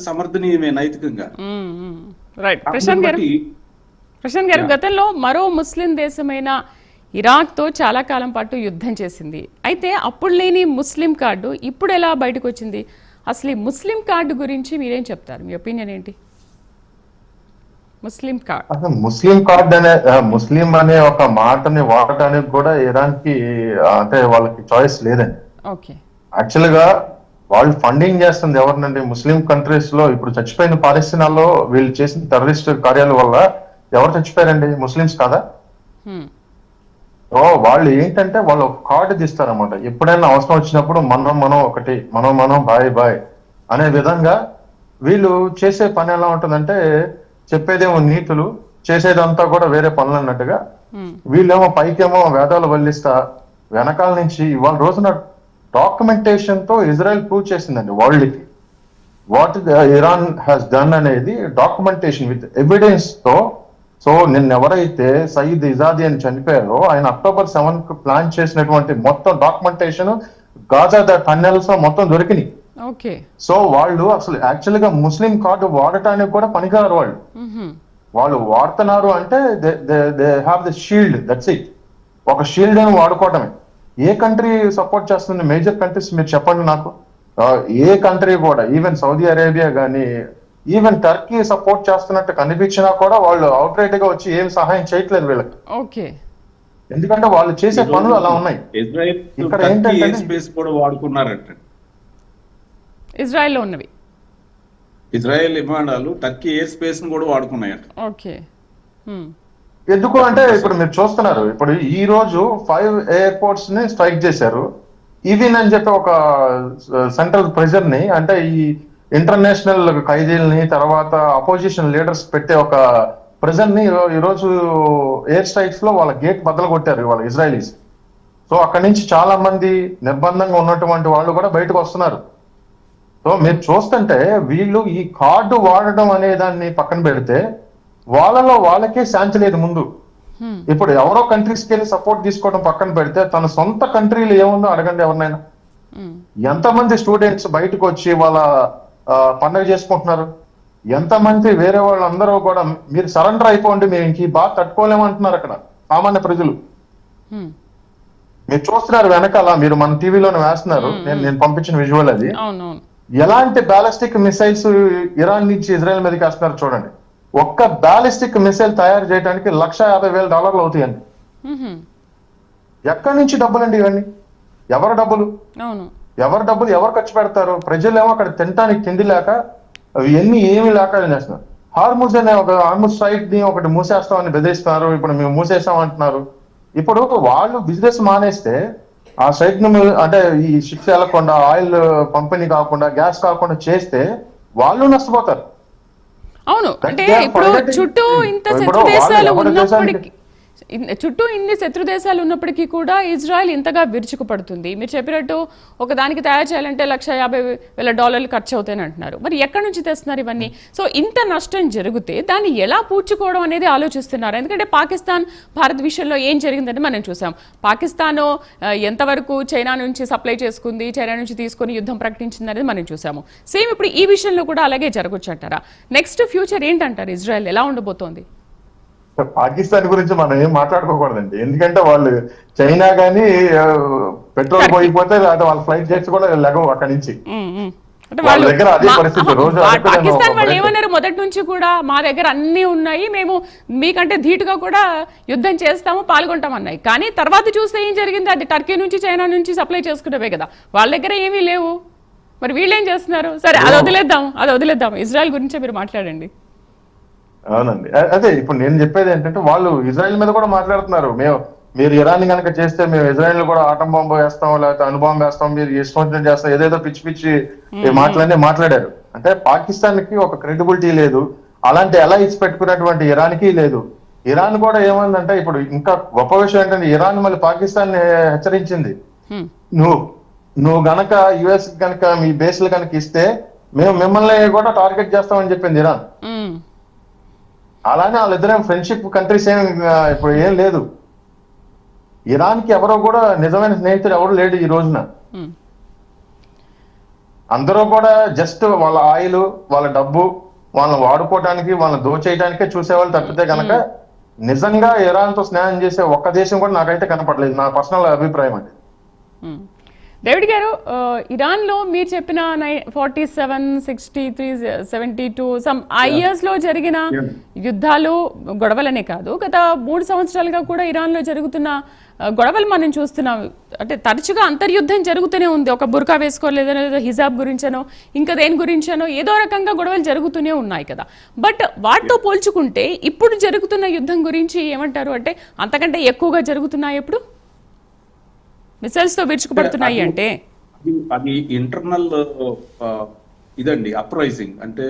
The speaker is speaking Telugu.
సమర్థనీయమే నైతికంగా. రైట్. ప్రశాంత్ గారు, గతంలో మరో ముస్లిం దేశమైన ఇరాక్తో చాలా కాలం పాటు యుద్ధం చేసింది. అయితే అప్పుడు లేని ముస్లిం కార్డు ఇప్పుడు ఎలా బయటకు వచ్చింది? అసలు ఈ ముస్లిం కార్డు గురించి మీరేం చెప్తారు? మీ ఒపీనియన్ ఏంటి? ముస్లిం కార్డ్, అసలు ముస్లిం కార్డ్ ముస్లిం అనే ఒక మాటని వాడటానికి కూడా ఇరాన్ కి అంటే వాళ్ళకి చాయిస్ లేదండి. ఓకే. యాక్చువల్ గా వాళ్ళు ఫండింగ్ చేస్తుంది ఎవరినండి? ముస్లిం కంట్రీస్ లో ఇప్పుడు చచ్చిపోయిన పాలస్తీనాలో వీళ్ళు చేసిన టెర్రరిస్ట్ కార్యాల వల్ల ఎవరు చచ్చిపోయారండి? ముస్లిమ్స్ కాదా? వాళ్ళు ఏంటంటే వాళ్ళు ఒక కార్డు తీస్తారన్నమాట. ఎప్పుడైనా అవసరం వచ్చినప్పుడు మనం ఒకటి, మనం బాయ్ అనే విధంగా వీళ్ళు చేసే పని ఎలా ఉంటుందంటే, చెప్పేదేమో నీతులు, చేసేదంతా కూడా వేరే పనులు అన్నట్టుగా. వీళ్ళేమో పైకేమో వేదాలు వల్లిస్తా, వెనకాల నుంచి ఇవాళ రోజున డాక్యుమెంటేషన్ తో ఇజ్రాయెల్ ప్రూవ్ చేసిందండి వరల్డ్ కి వాట్ ఇరాన్ హ్యాస్ డన్ అనేది. డాక్యుమెంటేషన్ విత్ ఎవిడెన్స్ తో. సో నిన్న ఎవరైతే సయీద్ ఇజాది అని చనిపోయారో ఆయన October 7 కు ప్లాన్ చేసినటువంటి మొత్తం డాక్యుమెంటేషన్ గాజా టన్నెల్స్ మొత్తం దొరికినాయి. సో వాళ్ళు అసలు యాక్చువల్ గా ముస్లిం కార్డు వాడటానికి కూడా పనికిరారు. వాళ్ళు వాడుతున్నారు అంటే they have the shield, that's it. ఒక షీల్డ్ అని వాడుకోవటమే. ఏ కంట్రీ సపోర్ట్ చేస్తుంది? మేజర్ కంట్రీస్ మీరు చెప్పండి నాకు. ఏ కంట్రీ కూడా, ఈవెన్ సౌదీ అరేబియా కానీ, ఈవెన్ టర్కీ సపోర్ట్ చేస్తున్నట్టు కనిపించినా కూడా వాళ్ళు అవుట్ రైట్ గా వచ్చి ఏం సహాయం చేయట్లేదు వీళ్ళకి. ఓకే. ఎందుకంటే వాళ్ళు చేసే పనులు అలా ఉన్నాయి. ఇక్కడ ఏంటంటే స్పేస్ కూడా వాడుకున్నారంట. ఇజ్రాయెల్లో ఉన్నవి ఇజ్రాయెల్ విమానాలు టర్కీ ఎయిర్ స్పేస్ ను కూడా వాడుకున్నాయంట. ఓకే. ఎందుకు అంటే ఇప్పుడు మీరు చూస్తున్నారు, ఇప్పుడు ఈ రోజు 5 ఎయిర్పోర్ట్స్ ని స్ట్రైక్ చేశారు. ఈవిన్ అని చెప్పి ఒక సెంట్రల్ ప్రెజర్ ని, అంటే ఈ ఇంటర్నేషనల్ ఖైదీలని తర్వాత అపోజిషన్ లీడర్స్ పెట్టే ఒక ప్రెజర్ ని ఈరోజు ఎయిర్ స్ట్రైక్స్ లో వాళ్ళ గేట్ బద్దలు కొట్టారు వాళ్ళ ఇజ్రాయలీస్. సో అక్కడి నుంచి చాలా మంది నిర్బంధంగా ఉన్నటువంటి వాళ్ళు కూడా బయటకు వస్తున్నారు. సో మీరు చూస్తుంటే వీళ్ళు ఈ కార్డు వాడడం అనే దాన్ని పక్కన పెడితే వాళ్ళలో వాళ్ళకే శాంతి లేదు ముందు. ఇప్పుడు ఎవరో కంట్రీస్కి వెళ్ళి సపోర్ట్ తీసుకోవడం పక్కన పెడితే తన సొంత కంట్రీలో ఏముందో అడగండి ఎవరినైనా. ఎంతమంది స్టూడెంట్స్ బయటకు వచ్చి వాళ్ళ పండుగ చేసుకుంటున్నారు? ఎంతమంది వేరే వాళ్ళందరూ కూడా మీరు సరెండర్ అయిపోండి, మేము ఇంక బాగా తట్టుకోలేమంటున్నారు అక్కడ సామాన్య ప్రజలు. మీరు చూస్తున్నారు వెనకాల, మీరు మన టీవీలోనే వేస్తున్నారు, నేను పంపించిన విజువల్ అది. ఎలాంటి బ్యాలిస్టిక్ మిసైల్స్ ఇరాన్ నుంచి ఇజ్రాయెల్ మీదకి వేస్తున్నారు చూడండి. ఒక్క బ్యాలిస్టిక్ మిసైల్ తయారు చేయడానికి $150,000 అవుతాయండి. ఎక్కడి నుంచి డబ్బులండి ఇవన్నీ? ఎవరు డబ్బులు ఎవరు ఖర్చు పెడతారు? ప్రజలేమో అక్కడ తినడానికి తిండి లేక, ఇవన్నీ ఏమి లేక చేస్తున్నారు. హార్ముజ్ అనే ఒక హార్ముజ్ స్ట్రైట్ ని ఒకటి మూసేస్తామని బెదిరిస్తున్నారు. ఇప్పుడు మేము మూసేస్తాం అంటున్నారు. ఇప్పుడు వాళ్ళు బిజినెస్ మానేస్తే ఆ స్ట్రైట్ ను, అంటే ఈ షిప్స్ వెళ్లకుండా, ఆయిల్ పంపిణీ కాకుండా, గ్యాస్ కాకుండా చేస్తే వాళ్ళు నష్టపోతారు. అవును. అంటే ఇప్పుడు చుట్టూ ఇంత శత్రు దేశాలు ఉన్నప్పటికీ, ఇన్ని శత్రు దేశాలు ఉన్నప్పటికీ కూడా ఇజ్రాయెల్ ఇంతగా విరుచుకుపడుతుంది. మీరు చెప్పినట్టు ఒక దానికి తయారు చేయాలంటే $150,000 ఖర్చు అవుతాయని అంటున్నారు. మరి ఎక్కడి నుంచి తెస్తున్నారు ఇవన్నీ? సో ఇంత నష్టం జరిగితే దాన్ని ఎలా పూడ్చుకోవడం అనేది ఆలోచిస్తున్నారు. ఎందుకంటే పాకిస్తాన్ భారత్ విషయంలో ఏం జరిగిందని మనం చూసాం. పాకిస్తాన్ ఎంతవరకు చైనా నుంచి సప్లై చేసుకుంది, చైనా నుంచి తీసుకొని యుద్ధం ప్రకటించింది అనేది మనం చూసాము. సేమ్ ఇప్పుడు ఈ విషయంలో కూడా అలాగే జరగొచ్చు అంటారా? నెక్స్ట్ ఫ్యూచర్ ఏంటంటారు? ఇజ్రాయెల్ ఎలా ఉండబోతోంది? పాకిస్తాన్ గురించి మనం ఏం మాట్లాడుకోకూడదండి. ఎందుకంటే వాళ్ళు చైనా గానీ పెట్రోల్ పోయిపోతే లేదా వాళ్ళ ఫ్లైట్ జెట్స్ కూడా లెగవు అక్కడి నుంచి. వాళ్ళ దగ్గర అదే పరిస్థితి. రోజు పాకిస్తాన్ వాళ్ళు ఏమన్నారు మొదటి నుంచి కూడా, మా దగ్గర అన్ని ఉన్నాయి, మేము మీకంటే ధీటుగా కూడా యుద్ధం చేస్తాము, పాల్గొంటాం అన్నాయి. కానీ తర్వాత చూస్తే ఏం జరిగింది? అది టర్కీ నుంచి చైనా నుంచి సప్లై చేసుకునేవే కదా, వాళ్ళ దగ్గర ఏమీ లేవు. మరి వీళ్ళు ఏం చేస్తున్నారు? సరే, అది వదిలేద్దాం. ఇజ్రాయెల్ గురించే మీరు మాట్లాడండి. అవునండి, అదే ఇప్పుడు నేను చెప్పేది ఏంటంటే, వాళ్ళు ఇజ్రాయెల్ మీద కూడా మాట్లాడుతున్నారు. మీరు ఇరాన్ కనుక చేస్తే మేము ఇజ్రాయెల్ కూడా ఆటం బాంబు వేస్తాం, లేకపోతే అణుబాంబు వేస్తాం, మీరు ఇష్టం చేస్తాం, ఏదేదో పిచ్చి మాటలన్నీ మాట్లాడారు. అంటే పాకిస్తాన్ కి ఒక క్రెడిబిలిటీ లేదు, అలాంటి అలైన్స్ పెట్టుకున్నటువంటి ఇరాన్ కి లేదు. ఇరాన్ కూడా ఏమందంటే, ఇప్పుడు ఇంకా గొప్ప విషయం ఏంటంటే, ఇరాన్ మళ్ళీ పాకిస్తాన్ హెచ్చరించింది, నువ్వు గనక యుఎస్ కనుక మీ బేస్లు కనుక ఇస్తే మేము మిమ్మల్ని కూడా టార్గెట్ చేస్తామని చెప్పింది ఇరాన్. అలానే వాళ్ళిద్దరేం ఫ్రెండ్షిప్ కంట్రీస్ ఇప్పుడు ఏం లేదు. ఇరాన్ కి ఎవరో కూడా నిజమైన స్నేహితుడు ఎవరు లేడు ఈ రోజున. అందరూ కూడా జస్ట్ వాళ్ళ ఆయిల్, వాళ్ళ డబ్బు, వాళ్ళని వాడుకోవడానికి, వాళ్ళని దోచేయడానికే చూసేవాళ్ళు తప్పితే కనుక నిజంగా ఇరాన్ తో స్నేహం చేసే ఒక్క దేశం కూడా నాకైతే కనపడలేదు. నా పర్సనల్ అభిప్రాయం అండి. డేవిడ్ గారు, ఇరాన్లో మీరు చెప్పిన 47, 63, 72 ఆ ఇయర్స్ లో జరిగిన యుద్ధాలు, గొడవలనే కాదు, గత 3 సంవత్సరాలుగా కూడా ఇరాన్లో జరుగుతున్న గొడవలు మనం చూస్తున్నాం. అంటే తరచుగా అంతర్యుద్ధం జరుగుతూనే ఉంది. ఒక బుర్కా వేసుకోలేదనో, లేదా హిజాబ్ గురించనో, ఇంకా దేని గురించనో ఏదో రకంగా గొడవలు జరుగుతూనే ఉన్నాయి కదా. బట్ వాటితో పోల్చుకుంటే ఇప్పుడు జరుగుతున్న యుద్ధం గురించి ఏమంటారు? అంటే అంతకంటే ఎక్కువగా జరుగుతున్నాయి ఇప్పుడు మిసైల్స్ తో విరుచుకుపడుతున్నాయి అంటే అది ఇంటర్నల్ ఇదండి అప్రైజింగ్. అంటే